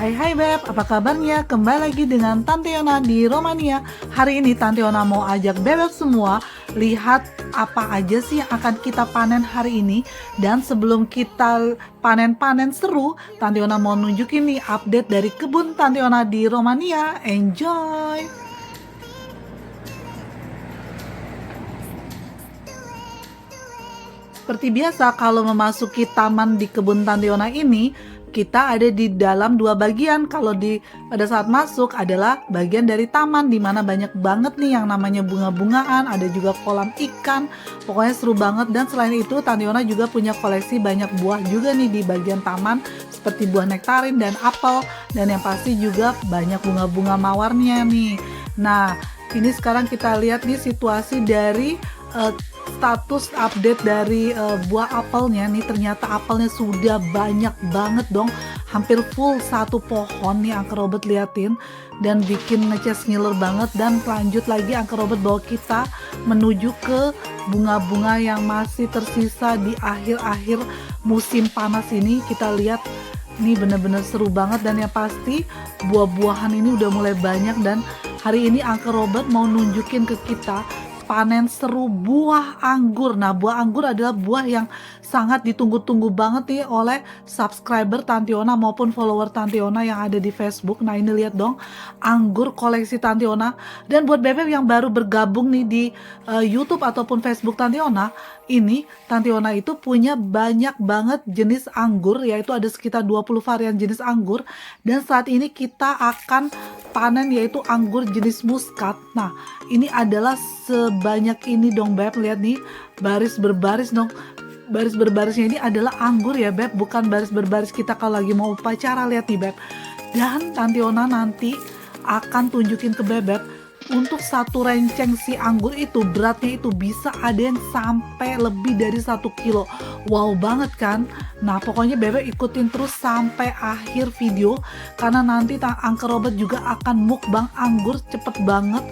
Hai Beb, apa kabarnya? Kembali lagi dengan Tante Yona di Romania. Hari ini Tante Yona mau ajak Bebek semua lihat apa aja sih yang akan kita panen hari ini. Dan sebelum kita panen-panen seru, Tante Yona mau nunjukin nih update dari kebun Tante Yona di Romania. Enjoy! Seperti biasa, kalau memasuki taman di kebun Tante Yona ini, kita ada di dalam dua bagian. Kalau pada saat masuk adalah bagian dari taman, di mana banyak banget nih yang namanya bunga-bungaan, ada juga kolam ikan. Pokoknya seru banget. Dan selain itu, Tante Yona juga punya koleksi banyak buah juga nih di bagian taman, seperti buah nektarin dan apel, dan yang pasti juga banyak bunga-bunga mawarnya nih. Nah, ini sekarang kita lihat nih situasi dari status update dari buah apelnya nih. Ternyata apelnya sudah banyak banget dong, hampir full satu pohon nih Uncle Robert liatin, dan bikin ngeces ngiler banget. Dan lanjut lagi Uncle Robert bawa kita menuju ke bunga-bunga yang masih tersisa di akhir-akhir musim panas ini. Kita lihat ini bener-bener seru banget, dan yang pasti buah-buahan ini udah mulai banyak. Dan hari ini Uncle Robert mau nunjukin ke kita panen seru buah anggur. Nah, buah anggur adalah buah yang sangat ditunggu-tunggu banget nih oleh subscriber Tante Yona maupun follower Tante Yona yang ada di Facebook. Nah, ini lihat dong, anggur koleksi Tante Yona. Dan buat bebek yang baru bergabung nih di YouTube ataupun Facebook Tante Yona, ini Tante Yona itu punya banyak banget jenis anggur, yaitu ada sekitar 20 varian jenis anggur. Dan saat ini kita akan panen yaitu anggur jenis muskat. Nah, ini adalah sebanyak ini dong Beb, lihat nih baris berbaris dong. Baris berbarisnya ini adalah anggur ya Beb, bukan baris berbaris kita kalau lagi mau upacara. Lihat nih Beb. Dan Tante Yona nanti akan tunjukin ke Bebek, untuk satu renceng si anggur itu beratnya itu bisa ada yang sampai lebih dari 1 kilo. Wow banget kan? Nah, pokoknya Bebek ikutin terus sampai akhir video, karena nanti Uncle Robert juga akan mukbang anggur cepet banget.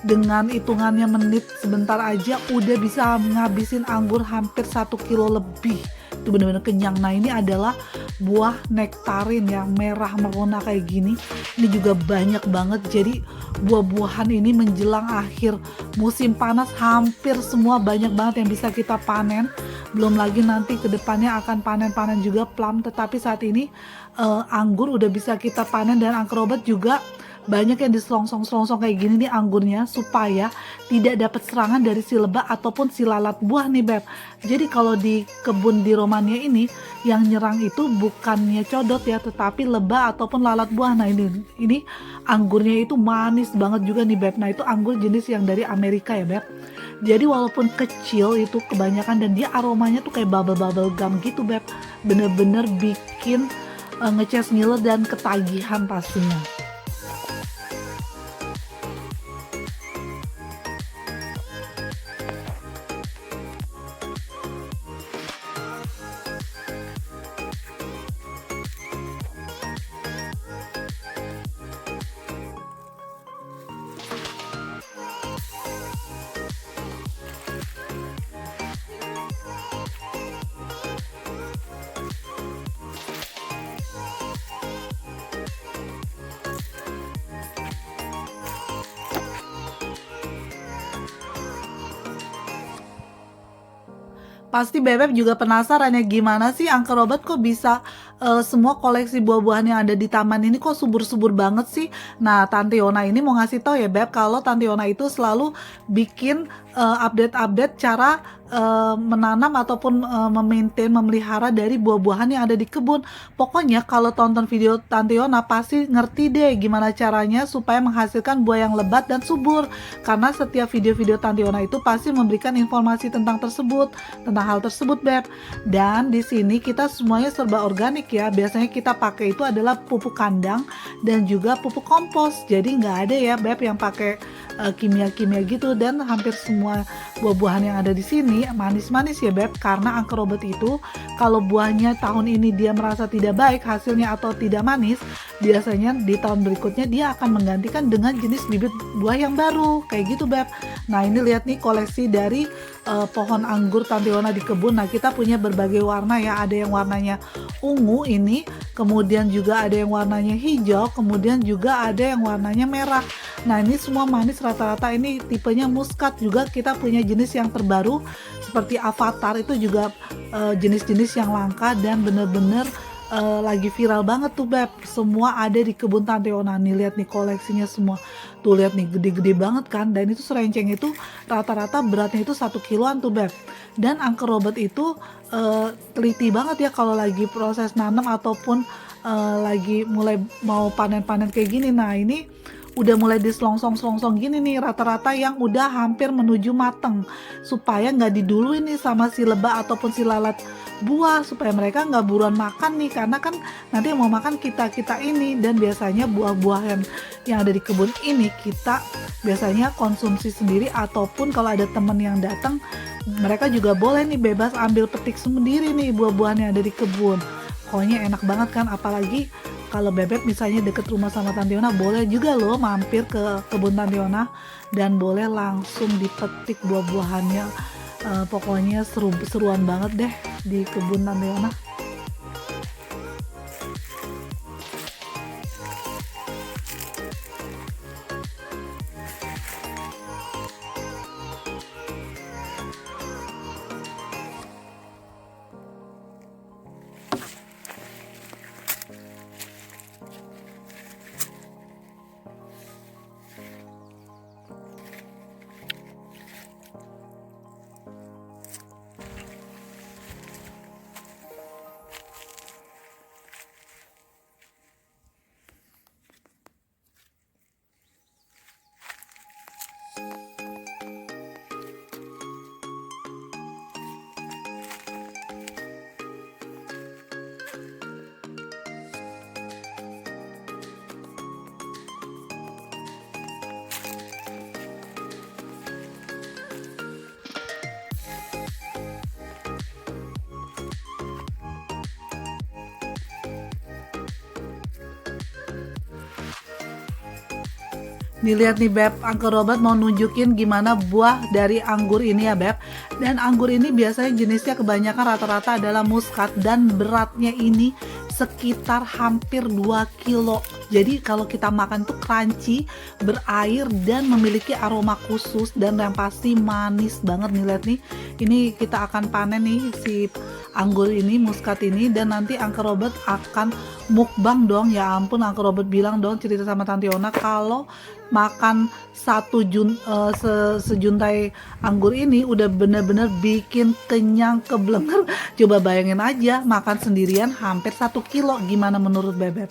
Dengan hitungannya menit sebentar aja udah bisa ngabisin anggur hampir 1 kilo lebih. Itu bener-bener kenyang. Nah, ini adalah buah nektarin yang merah merona kayak gini. Ini juga banyak banget. Jadi buah-buahan ini menjelang akhir musim panas hampir semua banyak banget yang bisa kita panen. Belum lagi nanti kedepannya akan panen-panen juga plum. Tetapi saat ini anggur udah bisa kita panen, dan Uncle Robert juga banyak yang diselongsong-selongsong kayak gini nih anggurnya, supaya tidak dapat serangan dari si lebah ataupun si lalat buah nih Beb. Jadi kalau di kebun di Romania ini yang nyerang itu bukannya codot ya, tetapi lebah ataupun lalat buah. Nah, ini anggurnya itu manis banget juga nih Beb. Nah, itu anggur jenis yang dari Amerika ya Beb. Jadi walaupun kecil itu kebanyakan, dan dia aromanya tuh kayak bubble gum gitu Beb. Bener-bener bikin ngeces ngiler dan ketagihan pastinya. Pasti Bebek juga penasaran ya, gimana sih Uncle Robert kok bisa semua koleksi buah-buahan yang ada di taman ini kok subur-subur banget sih. Nah, Tante Yona ini mau ngasih tahu ya Beb, kalau Tante Yona itu selalu bikin update-update cara menanam ataupun, memelihara dari buah-buahan yang ada di kebun. Pokoknya kalau tonton video Tante Yona pasti ngerti deh gimana caranya supaya menghasilkan buah yang lebat dan subur. Karena setiap video-video Tante Yona itu pasti memberikan informasi tentang hal tersebut, Beb. Dan di sini kita semuanya serba organik ya. Biasanya kita pakai itu adalah pupuk kandang dan juga pupuk kompos. Jadi nggak ada ya, Beb, yang pakai kimia-kimia gitu. Dan hampir semua buah-buahan yang ada di sini manis-manis ya, Beb, karena angker obat itu kalau buahnya tahun ini dia merasa tidak baik hasilnya atau tidak manis, biasanya di tahun berikutnya dia akan menggantikan dengan jenis bibit buah yang baru kayak gitu, Beb. Nah, ini lihat nih koleksi dari pohon anggur Tante Yona di kebun. Nah, kita punya berbagai warna ya, ada yang warnanya ungu ini, kemudian juga ada yang warnanya hijau, kemudian juga ada yang warnanya merah. Nah, ini semua manis rata-rata, ini tipenya muskat. Juga kita punya jenis yang terbaru seperti Avatar, itu juga jenis-jenis yang langka dan bener-bener lagi viral banget tuh, Beb. Semua ada di kebun Tante Yona. Nih lihat nih koleksinya semua. Tuh lihat nih gede-gede banget kan. Dan itu serenceng itu rata-rata beratnya itu 1 kiloan tuh, Beb. Dan angker robot itu teliti banget ya kalau lagi proses nanam ataupun lagi mulai mau panen-panen kayak gini. Nah, ini udah mulai diselongsong-selongsong gini nih, rata-rata yang udah hampir menuju mateng, supaya nggak diduluin nih sama si lebah ataupun si lalat buah, supaya mereka nggak buruan makan nih, karena kan nanti yang mau makan kita ini. Dan biasanya buah-buahan yang ada di kebun ini kita biasanya konsumsi sendiri, ataupun kalau ada temen yang datang mereka juga boleh nih bebas ambil petik sendiri nih buah-buahan yang ada di kebun. Pokoknya enak banget kan, apalagi kalau Bebek misalnya deket rumah sama Tante Yona, boleh juga loh mampir ke kebun Tante Yona dan boleh langsung dipetik buah-buahannya. Pokoknya seruan banget deh di kebun Tante Yona. Nih lihat nih, Beb, Uncle Robert mau nunjukin gimana buah dari anggur ini ya, Beb. Dan anggur ini biasanya jenisnya kebanyakan rata-rata adalah muskat dan beratnya ini sekitar hampir 2 kilo. Jadi kalau kita makan tuh crunchy, berair dan memiliki aroma khusus dan yang pasti manis banget nih, lihat nih. Ini kita akan panen nih si anggur ini, muskat ini, dan nanti Uncle Robert akan mukbang dong. Ya ampun, Uncle Robert bilang dong, cerita sama Tante Yona kalau makan sejuntai anggur ini udah bener-bener bikin kenyang keblenger. Coba bayangin aja makan sendirian hampir 1 kilo, gimana menurut Bebek?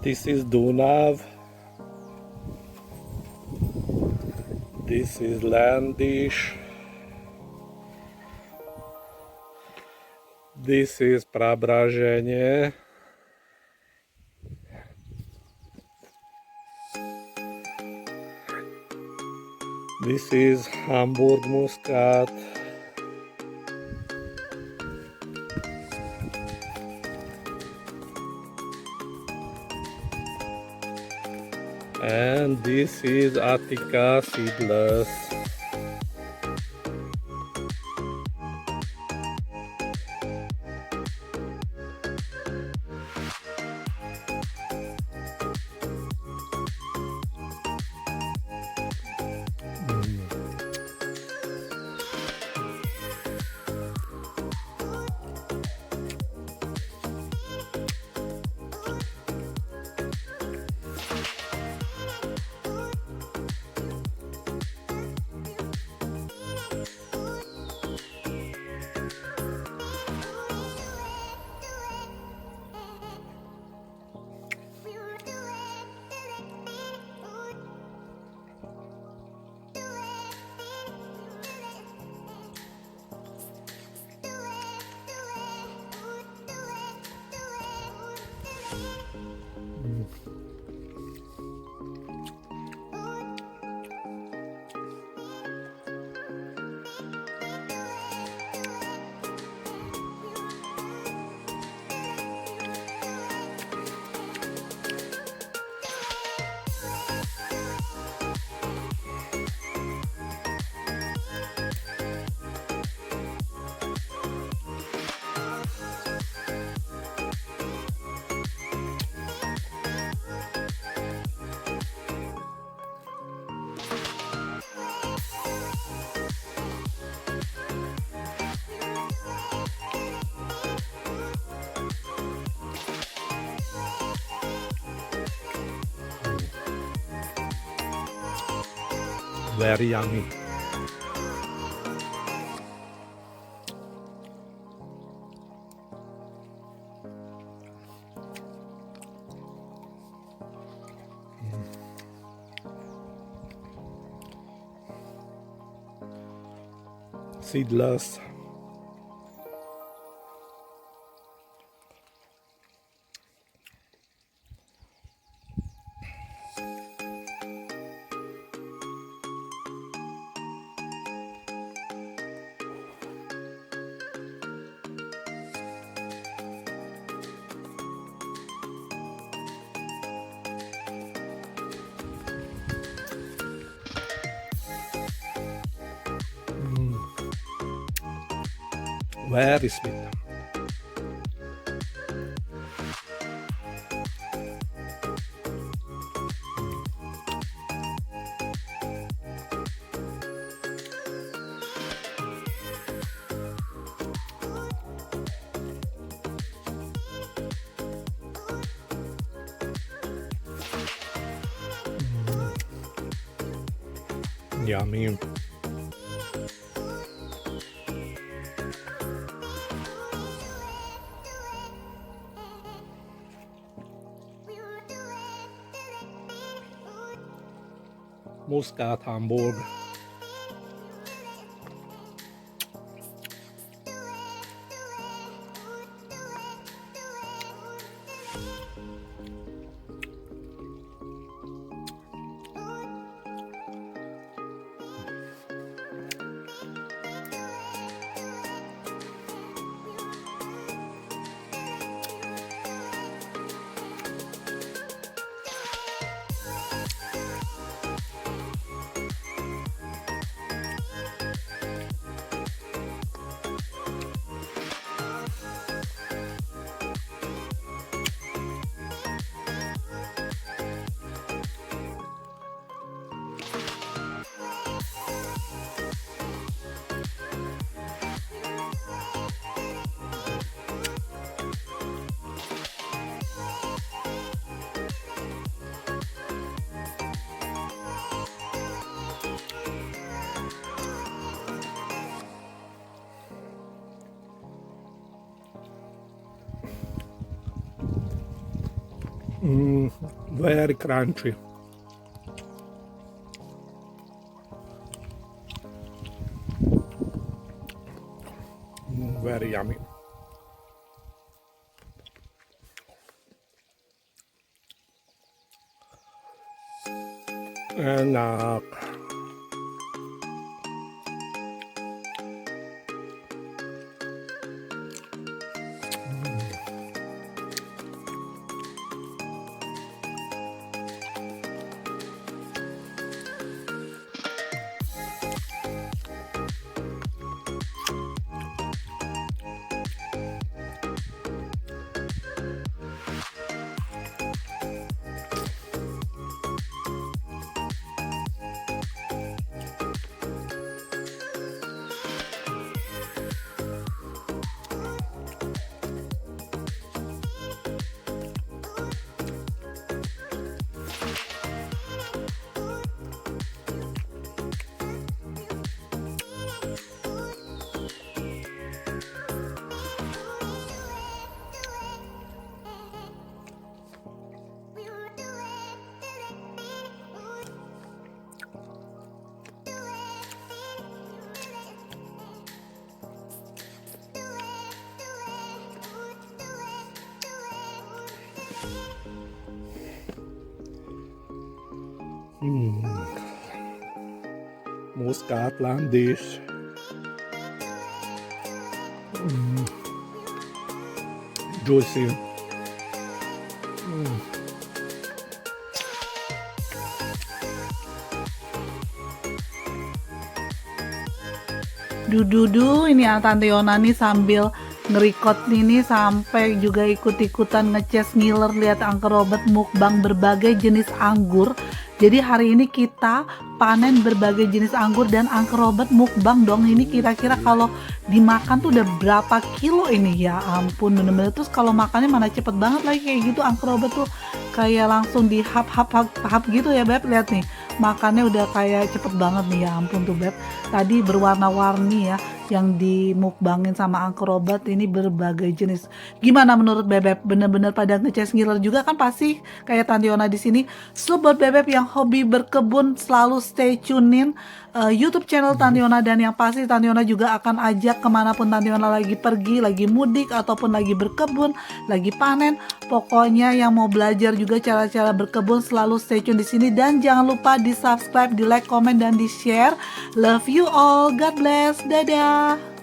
This is Dunav. This is Landish. This is Preobraženie. This is Hamburg Muscat. And this is Attica Seedless. Very yummy. Seedless. Very sweet. Yummy. Muscat, Hamburg. Very crunchy. Very yummy. Enak. Muska Atlantis. Juicy. Dududu, ini Tante Yona nih sambil nge-record ini sampai juga ikut-ikutan ngeces ngiler lihat Uncle Robert mukbang berbagai jenis anggur. Jadi hari ini kita panen berbagai jenis anggur dan Uncle Robert mukbang dong. Ini kira-kira kalau dimakan tuh udah berapa kilo ini, ya ampun bener-bener. Terus kalau makannya mana cepet banget lagi kayak gitu. Uncle Robert tuh kayak langsung di hap gitu ya Beb, lihat nih makannya udah kayak cepet banget nih, ya ampun tuh Beb. Tadi berwarna-warni ya yang dimukbangin sama Uncle Robert, ini berbagai jenis. Gimana menurut Bebek? Bener-bener pada ngeces ngiler juga kan pasti kayak Tante Yona di sini. So buat Bebek yang hobi berkebun selalu stay tune in YouTube channel Tante Yona, dan yang pasti Tante Yona juga akan ajak kemanapun Tante Yona lagi pergi, lagi mudik ataupun lagi berkebun, lagi panen. Pokoknya yang mau belajar juga cara-cara berkebun selalu stay tune di sini, dan jangan lupa di subscribe, di like, komen, dan di share. Love you all, God bless, dadah.